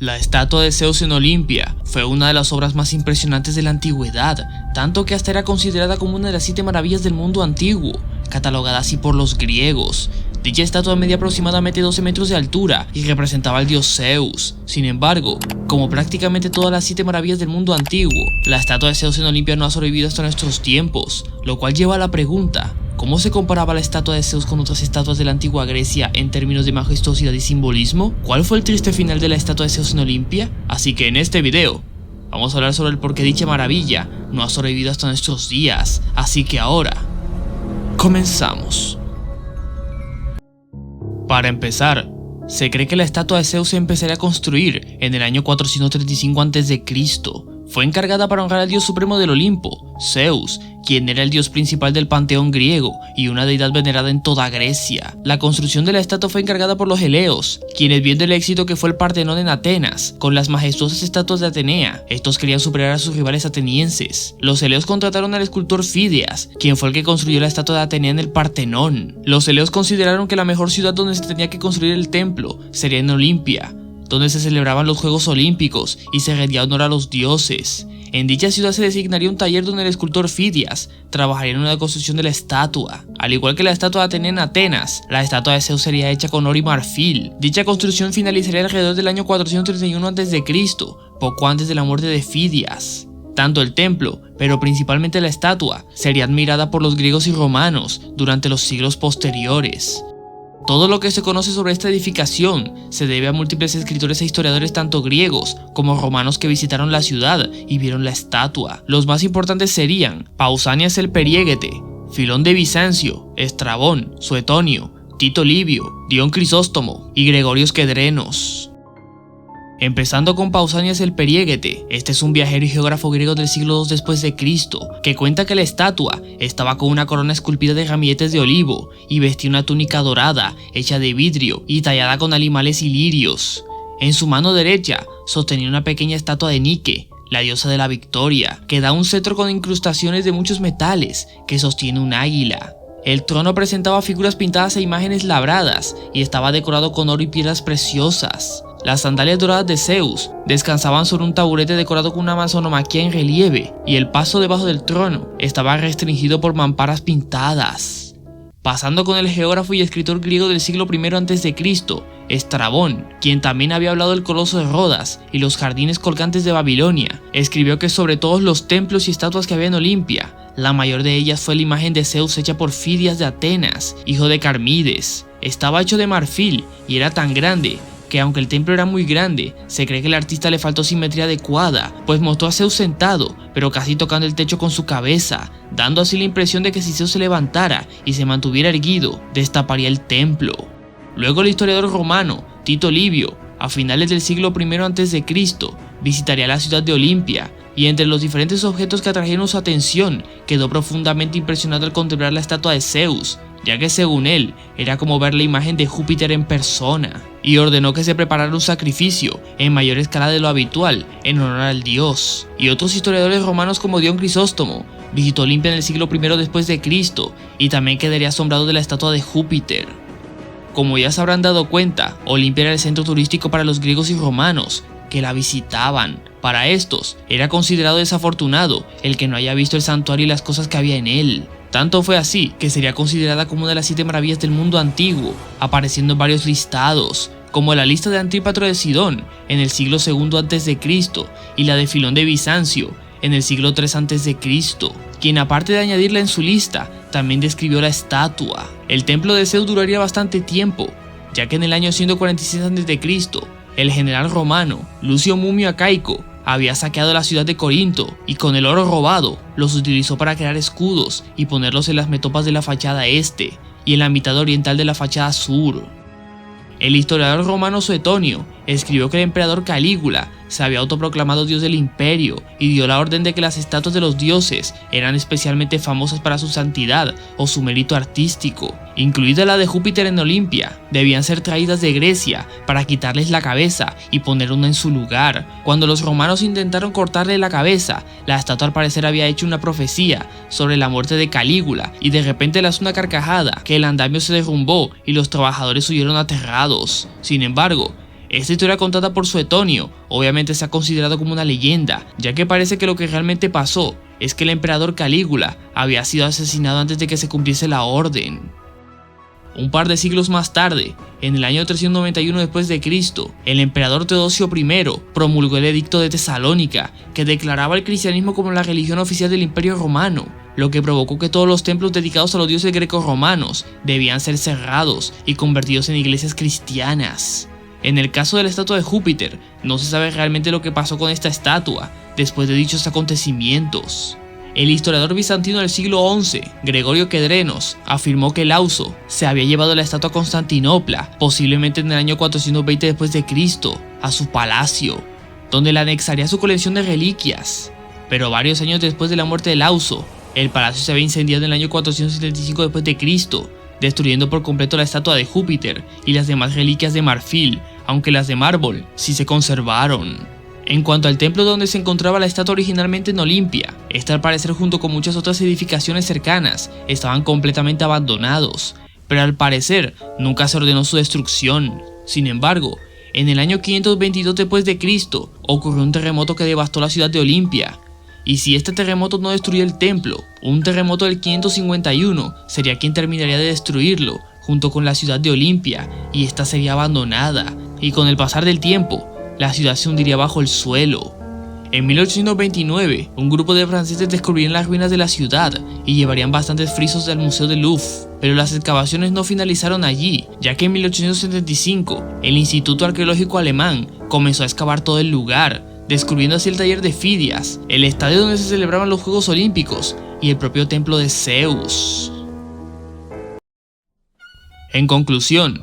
La estatua de Zeus en Olimpia fue una de las obras más impresionantes de la antigüedad, tanto que hasta era considerada como una de las 7 maravillas del mundo antiguo, catalogada así por los griegos. Dicha estatua medía aproximadamente 12 metros de altura y representaba al dios Zeus. Sin embargo, como prácticamente todas las 7 maravillas del mundo antiguo, la estatua de Zeus en Olimpia no ha sobrevivido hasta nuestros tiempos, lo cual lleva a la pregunta: ¿cómo se comparaba la estatua de Zeus con otras estatuas de la antigua Grecia en términos de majestuosidad y simbolismo? ¿Cuál fue el triste final de la estatua de Zeus en Olimpia? Así que en este video vamos a hablar sobre el por qué dicha maravilla no ha sobrevivido hasta nuestros días. Así que ahora, comenzamos. Para empezar, se cree que la estatua de Zeus se empezaría a construir en el año 435 a.C. Fue encargada para honrar al dios supremo del Olimpo, Zeus, quien era el dios principal del panteón griego y una deidad venerada en toda Grecia. La construcción de la estatua fue encargada por los eleos, quienes, viendo el éxito que fue el Partenón en Atenas, con las majestuosas estatuas de Atenea, estos querían superar a sus rivales atenienses. Los eleos contrataron al escultor Fidias, quien fue el que construyó la estatua de Atenea en el Partenón. Los eleos consideraron que la mejor ciudad donde se tenía que construir el templo sería en Olimpia, donde se celebraban los Juegos Olímpicos y se rendía honor a los dioses. En dicha ciudad se designaría un taller donde el escultor Fidias trabajaría en la construcción de la estatua. Al igual que la estatua de Atenea en Atenas, la estatua de Zeus sería hecha con oro y marfil. Dicha construcción finalizaría alrededor del año 431 a.C., poco antes de la muerte de Fidias. Tanto el templo, pero principalmente la estatua, sería admirada por los griegos y romanos durante los siglos posteriores. Todo lo que se conoce sobre esta edificación se debe a múltiples escritores e historiadores tanto griegos como romanos que visitaron la ciudad y vieron la estatua. Los más importantes serían Pausanias el Periégete, Filón de Bizancio, Estrabón, Suetonio, Tito Livio, Dion Crisóstomo y Gregorio Esquedrenos. Empezando con Pausanias el Periégete, este es un viajero y geógrafo griego del siglo II después de Cristo, que cuenta que la estatua estaba con una corona esculpida de ramilletes de olivo y vestía una túnica dorada hecha de vidrio y tallada con animales y lirios. En su mano derecha sostenía una pequeña estatua de Nike, la diosa de la victoria, que da un cetro con incrustaciones de muchos metales que sostiene un águila. El trono presentaba figuras pintadas e imágenes labradas y estaba decorado con oro y piedras preciosas. Las sandalias doradas de Zeus descansaban sobre un taburete decorado con una masonomaquia en relieve, y el paso debajo del trono estaba restringido por mamparas pintadas. Pasando con el geógrafo y escritor griego del siglo I a.C., Estrabón, quien también había hablado del Coloso de Rodas y los jardines colgantes de Babilonia, escribió que sobre todos los templos y estatuas que había en Olimpia, la mayor de ellas fue la imagen de Zeus hecha por Fidias de Atenas, hijo de Carmides. Estaba hecho de marfil y era tan grande que, aunque el templo era muy grande, se cree que al artista le faltó simetría adecuada, pues mostró a Zeus sentado, pero casi tocando el techo con su cabeza, dando así la impresión de que si Zeus se levantara y se mantuviera erguido, destaparía el templo. Luego el historiador romano Tito Livio, a finales del siglo I a.C., visitaría la ciudad de Olimpia, y entre los diferentes objetos que atrajeron su atención, quedó profundamente impresionado al contemplar la estatua de Zeus, ya que según él, era como ver la imagen de Júpiter en persona, y ordenó que se preparara un sacrificio en mayor escala de lo habitual en honor al dios. Y otros historiadores romanos como Dion Crisóstomo visitó Olimpia en el siglo I después de Cristo y también quedaría asombrado de la estatua de Júpiter. Como ya se habrán dado cuenta, Olimpia era el centro turístico para los griegos y romanos que la visitaban. Para estos, era considerado desafortunado el que no haya visto el santuario y las cosas que había en él. Tanto fue así que sería considerada como una de las 7 maravillas del mundo antiguo, apareciendo en varios listados, como la lista de Antípatro de Sidón en el siglo II a.C. y la de Filón de Bizancio en el siglo III a.C., quien, aparte de añadirla en su lista, también describió la estatua. El templo de Zeus duraría bastante tiempo, ya que en el año 146 a.C., el general romano Lucio Mumio Acaico había saqueado la ciudad de Corinto y con el oro robado los utilizó para crear escudos y ponerlos en las metopas de la fachada este y en la mitad oriental de la fachada sur. El historiador romano Suetonio escribió que el emperador Calígula se había autoproclamado dios del imperio y dio la orden de que las estatuas de los dioses eran especialmente famosas para su santidad o su mérito artístico, incluida la de Júpiter en Olimpia. Debían ser traídas de Grecia para quitarles la cabeza y poner una en su lugar. Cuando los romanos intentaron cortarle la cabeza, la estatua al parecer había hecho una profecía sobre la muerte de Calígula y de repente lanzó una carcajada que el andamio se derrumbó y los trabajadores huyeron aterrados. Sin embargo, Esta historia contada por Suetonio obviamente se ha considerado como una leyenda, ya que parece que lo que realmente pasó es que el emperador Calígula había sido asesinado antes de que se cumpliese la orden. Un par de siglos más tarde, en el año 391 después de Cristo, el emperador Teodosio I promulgó el Edicto de Tesalónica, que declaraba el cristianismo como la religión oficial del Imperio Romano, lo que provocó que todos los templos dedicados a los dioses grecorromanos debían ser cerrados y convertidos en iglesias cristianas. En el caso de la estatua de Júpiter, no se sabe realmente lo que pasó con esta estatua después de dichos acontecimientos. El historiador bizantino del siglo XI, Gregorio Kedrenos, afirmó que Lauso se había llevado la estatua a Constantinopla, posiblemente en el año 420 después de Cristo, a su palacio, donde la anexaría a su colección de reliquias. Pero varios años después de la muerte de Lauso, el palacio se había incendiado en el año 475 después de Cristo, destruyendo por completo la estatua de Júpiter y las demás reliquias de marfil, aunque las de mármol sí se conservaron. En cuanto al templo donde se encontraba la estatua originalmente en Olimpia, esta al parecer junto con muchas otras edificaciones cercanas estaban completamente abandonados, pero al parecer nunca se ordenó su destrucción. Sin embargo, en el año 522 después de Cristo ocurrió un terremoto que devastó la ciudad de Olimpia. Y si este terremoto no destruyó el templo, un terremoto del 551 sería quien terminaría de destruirlo, junto con la ciudad de Olimpia, y esta sería abandonada, y con el pasar del tiempo, la ciudad se hundiría bajo el suelo. En 1829, un grupo de franceses descubrirían las ruinas de la ciudad y llevarían bastantes frisos al Museo del Louvre, pero las excavaciones no finalizaron allí, ya que en 1875 el Instituto Arqueológico Alemán comenzó a excavar todo el lugar, descubriendo así el taller de Fidias, el estadio donde se celebraban los Juegos Olímpicos y el propio templo de Zeus. En conclusión,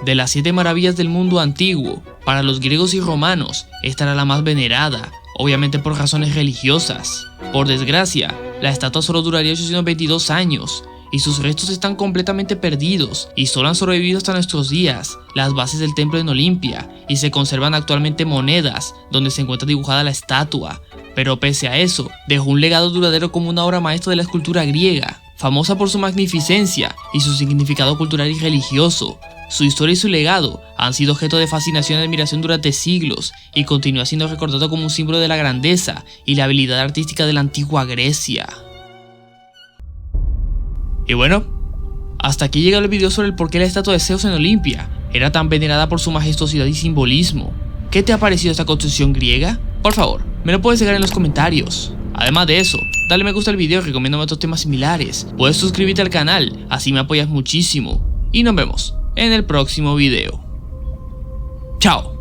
de las 7 maravillas del mundo antiguo, para los griegos y romanos, esta era la más venerada, obviamente por razones religiosas. Por desgracia, la estatua solo duraría 822 años, y sus restos están completamente perdidos, y solo han sobrevivido hasta nuestros días las bases del templo en Olimpia, y se conservan actualmente monedas donde se encuentra dibujada la estatua. Pero pese a eso, dejó un legado duradero como una obra maestra de la escultura griega, famosa por su magnificencia y su significado cultural y religioso. Su historia y su legado han sido objeto de fascinación y admiración durante siglos y continúa siendo recordado como un símbolo de la grandeza y la habilidad artística de la antigua Grecia. Y bueno, hasta aquí llega el video sobre el por qué la estatua de Zeus en Olimpia era tan venerada por su majestuosidad y simbolismo. ¿Qué te ha parecido esta construcción griega? Por favor, me lo puedes dejar en los comentarios. Además de eso, dale me gusta al video y recomiéndame otros temas similares. Puedes suscribirte al canal, así me apoyas muchísimo. Y nos vemos en el próximo video. ¡Chao!